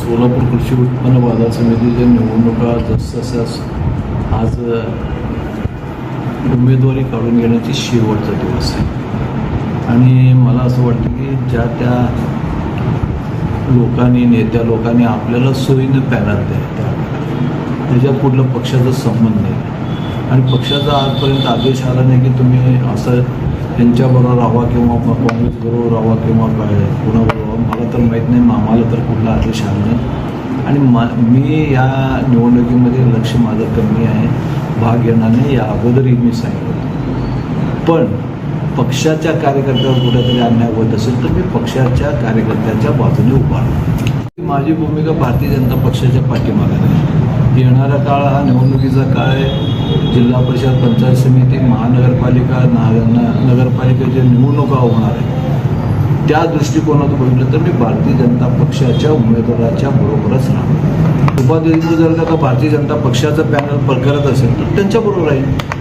सोलापूर कृषी उत्पन्न बाजार समितीच्या निवडणुका जसजशा आज उमेदवारी काढून घेण्याची शेवटचा दिवस आहे आणि मला असं वाटतं की ज्या त्या लोकांनी नेत्या लोकांनी आपल्याला सोयीनं पॅनल द्या त्याच्या पुढलं पक्षाचा संबंध नाही आणि पक्षाचा आजपर्यंत आदेश आला नाही की तुम्ही असं त्यांच्याबरोबर राहा किंवा काँग्रेसबरोबर राहा किंवा काय कोणाबरोबर मला तर माहीत नाही आम्हाला तर कुठला आदेश आला नाही आणि मी या निवडणुकीमध्ये लक्ष माझं कमी आहे भाग घेणार नाही या अगोदरही मी सांगितलं पण पक्षाच्या कार्यकर्त्यावर कुठेतरी अन्याय होत असेल तर मी पक्षाच्या कार्यकर्त्याच्या बाजूने उभा राहतो माझी भूमिका भारतीय जनता पक्षाच्या पाठीमागे आहे येणारा काळ हा निवडणुकीचा काळ आहे जिल्हा परिषद पंचायत समिती महानगरपालिका नगरपालिकेच्या निवडणुका होणार आहे त्या दृष्टिकोनातून बघितलं तर मी भारतीय जनता पक्षाच्या उमेदवाराच्या बरोबरच राहतो उपाध्यक्ष जर का भारतीय जनता पक्षाचा पॅनल करत असेल तर त्यांच्याबरोबर राहील